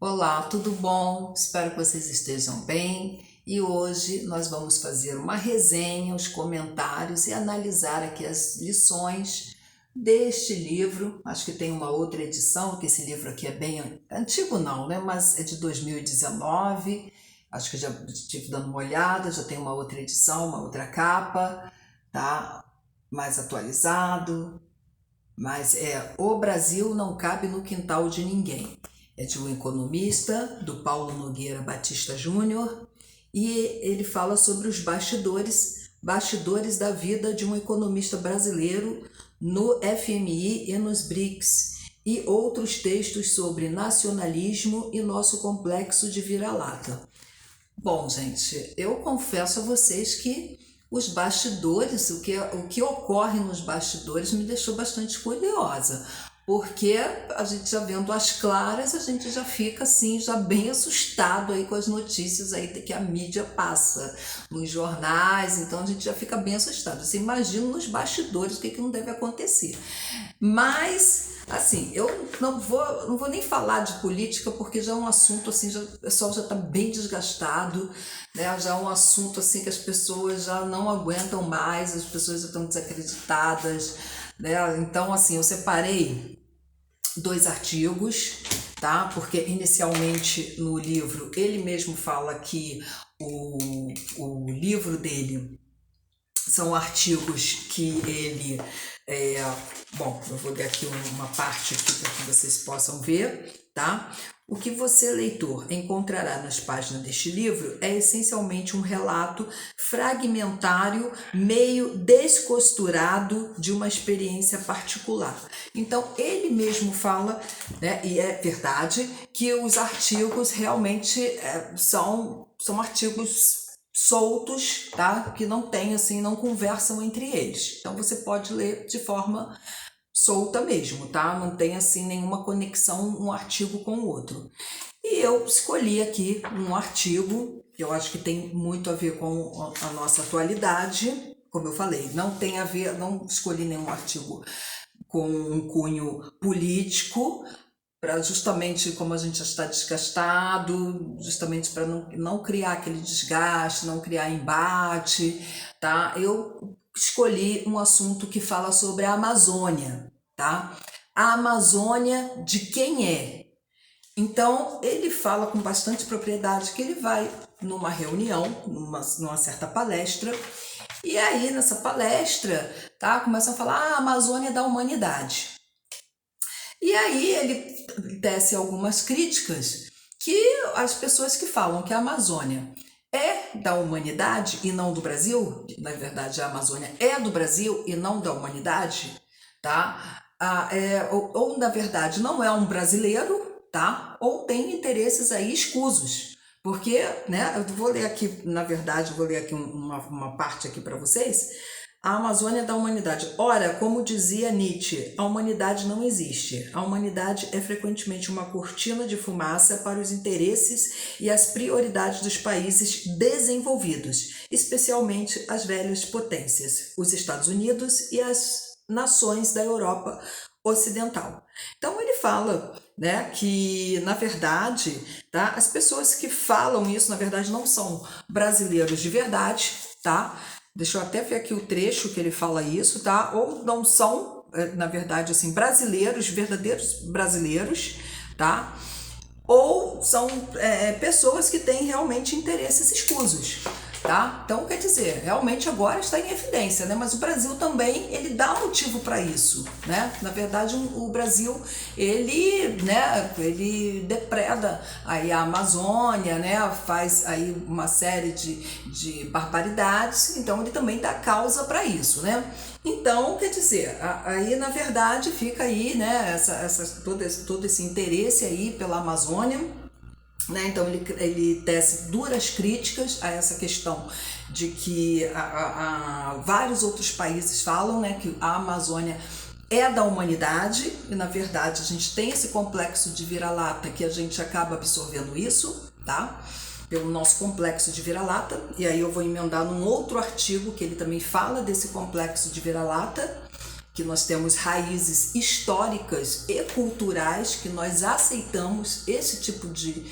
Olá, tudo bom? Espero que vocês estejam bem. E hoje nós vamos fazer uma resenha, os comentários e analisar aqui as lições deste livro. Acho que tem uma outra edição, que esse livro aqui é bem antigo não, né? Mas é de 2019. Acho que já estive dando uma olhada, já tem uma outra edição, uma outra capa, tá? Mais atualizado. Mas O Brasil não cabe no quintal de ninguém. É de um economista, do Paulo Nogueira Batista Júnior, e ele fala sobre os bastidores da vida de um economista brasileiro no FMI e nos BRICS, e outros textos sobre nacionalismo e nosso complexo de vira-lata. Bom, gente, eu confesso a vocês que os bastidores, o que ocorre nos bastidores me deixou bastante curiosa, porque a gente já vendo as claras, a gente já fica assim, já bem assustado aí com as notícias aí que a mídia passa nos jornais, então a gente já fica bem assustado. Você imagina nos bastidores o que não deve acontecer. Mas, assim, eu não vou nem falar de política, porque já é um assunto assim, o pessoal já está bem desgastado, né? Já é um assunto assim que as pessoas já não aguentam mais, as pessoas já estão desacreditadas, né? Então, assim, eu separei 2 artigos, tá? Porque inicialmente no livro ele mesmo fala que o livro dele são artigos que ele bom, eu vou dar aqui uma parte aqui para que vocês possam ver, tá? O que você, leitor, encontrará nas páginas deste livro é essencialmente um relato fragmentário, meio descosturado de uma experiência particular. Então, ele mesmo fala, né, e é verdade, que os artigos realmente são artigos soltos, tá? Que não tem assim, não conversam entre eles. Então você pode ler de forma solta mesmo, tá? Não tem assim nenhuma conexão um artigo com o outro. E eu escolhi aqui um artigo que eu acho que tem muito a ver com a nossa atualidade. Como eu falei, não tem a ver, não escolhi nenhum artigo com um cunho político, para justamente como a gente já está desgastado, justamente para não criar aquele desgaste, não criar embate, tá? Eu escolhi um assunto que fala sobre a Amazônia, tá? A Amazônia de quem é? Então, ele fala com bastante propriedade que ele vai numa reunião, numa certa palestra, e aí nessa palestra, tá? Começam a falar a Amazônia da humanidade. E aí ele tece algumas críticas que as pessoas que falam que a Amazônia é da humanidade e não do Brasil, na verdade a Amazônia é do Brasil e não da humanidade, tá? Ou na verdade não é um brasileiro, tá? Ou tem interesses aí escusos. Porque, né, eu vou ler aqui, na verdade, eu vou ler aqui uma parte aqui para vocês. A Amazônia da humanidade. Ora, como dizia Nietzsche, a humanidade não existe. A humanidade é frequentemente uma cortina de fumaça para os interesses e as prioridades dos países desenvolvidos, especialmente as velhas potências, os Estados Unidos e as nações da Europa Ocidental. Então ele fala, né, que na verdade, tá, as pessoas que falam isso, na verdade, não são brasileiros de verdade, tá? Deixa eu até ver aqui o trecho que ele fala isso, tá? Ou não são, na verdade, assim, brasileiros, verdadeiros brasileiros, tá? Ou são pessoas que têm realmente interesses escusos, tá? Então, quer dizer, realmente agora está em evidência, né? Mas o Brasil também, ele dá motivo para isso, né? Na verdade, o Brasil, ele depreda aí a Amazônia, né? Faz aí uma série de barbaridades, então ele também dá causa para isso, né? Então, quer dizer, aí na verdade fica aí, né, todo esse interesse aí pela Amazônia, né? Então ele tece duras críticas a essa questão de que vários outros países falam, né, que a Amazônia é da humanidade e na verdade a gente tem esse complexo de vira-lata que a gente acaba absorvendo isso, tá? Pelo nosso complexo de vira-lata, e aí eu vou emendar num outro artigo que ele também fala desse complexo de vira-lata, que nós temos raízes históricas e culturais, que nós aceitamos esse tipo de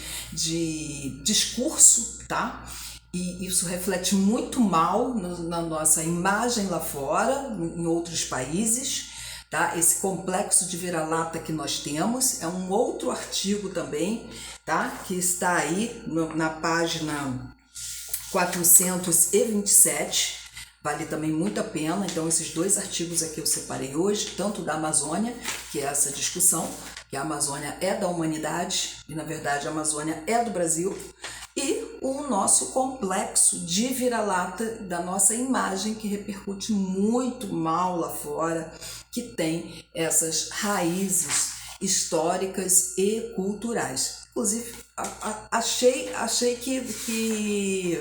discurso, tá? E isso reflete muito mal na nossa imagem lá fora, em outros países, tá? Esse complexo de vira-lata que nós temos é um outro artigo também, tá? Que está aí na página 427, vale também muito a pena. Então esses dois artigos aqui eu separei hoje, tanto da Amazônia, que é essa discussão, que a Amazônia é da humanidade e na verdade a Amazônia é do Brasil, e o nosso complexo de vira-lata da nossa imagem, que repercute muito mal lá fora, que tem essas raízes históricas e culturais. Inclusive, achei que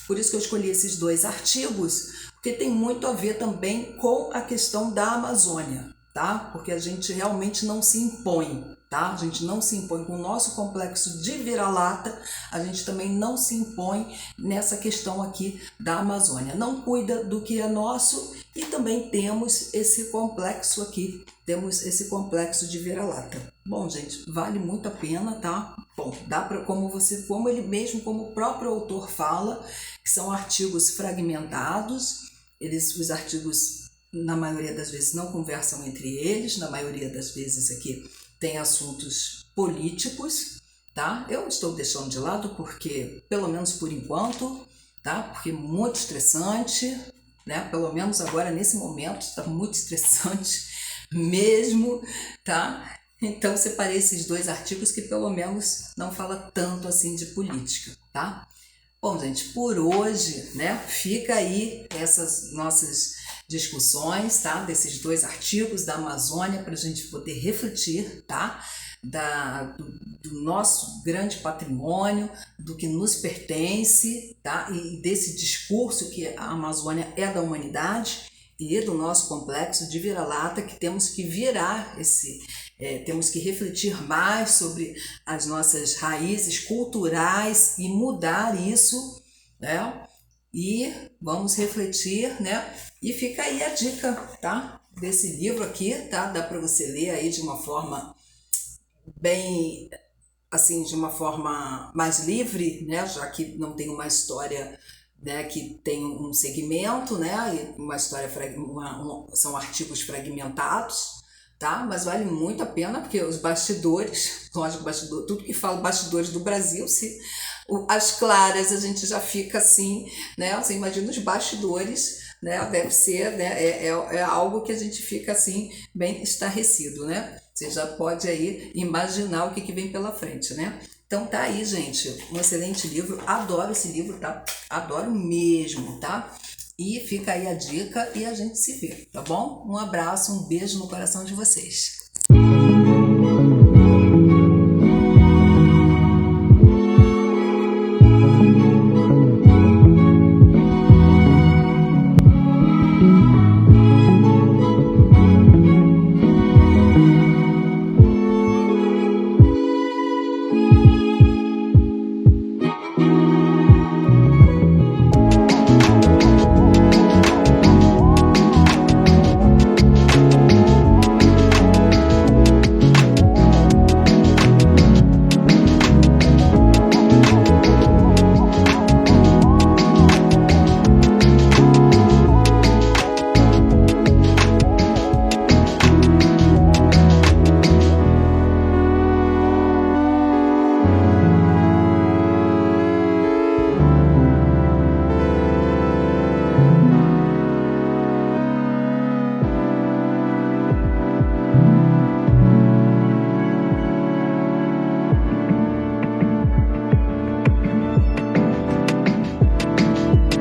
por isso que eu escolhi esses dois artigos, porque tem muito a ver também com a questão da Amazônia, tá? Porque a gente realmente não se impõe, tá? A gente não se impõe com o nosso complexo de vira-lata, a gente também não se impõe nessa questão aqui da Amazônia. Não cuida do que é nosso e também temos esse complexo aqui, temos esse complexo de vira-lata. Bom, gente, vale muito a pena, tá? Bom, dá para, como ele mesmo, como o próprio autor fala, que são artigos fragmentados, os artigos na maioria das vezes não conversam entre eles, na maioria das vezes aqui tem assuntos políticos, tá? Eu estou deixando de lado porque, pelo menos por enquanto, tá? Porque é muito estressante, né? Pelo menos agora nesse momento está muito estressante mesmo, tá? Então separei esses dois artigos que pelo menos não fala tanto assim de política, tá? Bom, gente, por hoje, né, fica aí essas nossas discussões, tá, desses dois artigos da Amazônia para a gente poder refletir, tá, do nosso grande patrimônio, do que nos pertence, tá, e desse discurso que a Amazônia é da humanidade e do nosso complexo de vira-lata, que temos que virar temos que refletir mais sobre as nossas raízes culturais e mudar isso, né? E vamos refletir, né? E fica aí a dica, tá? Desse livro aqui, tá? Dá para você ler aí de uma forma bem, assim, de uma forma mais livre, né? Já que não tem uma história, né, que tem um segmento, né? E uma história, são artigos fragmentados, tá? Mas vale muito a pena, porque os bastidores, lógico, tudo que fala bastidores do Brasil, as claras a gente já fica assim, né? Você imagina os bastidores, né? Deve ser, né? É algo que a gente fica assim, bem estarrecido, né? Você já pode aí imaginar o que vem pela frente, né? Então tá aí, gente, um excelente livro, adoro esse livro, tá? Adoro mesmo, tá? E fica aí a dica e a gente se vê, tá bom? Um abraço, um beijo no coração de vocês.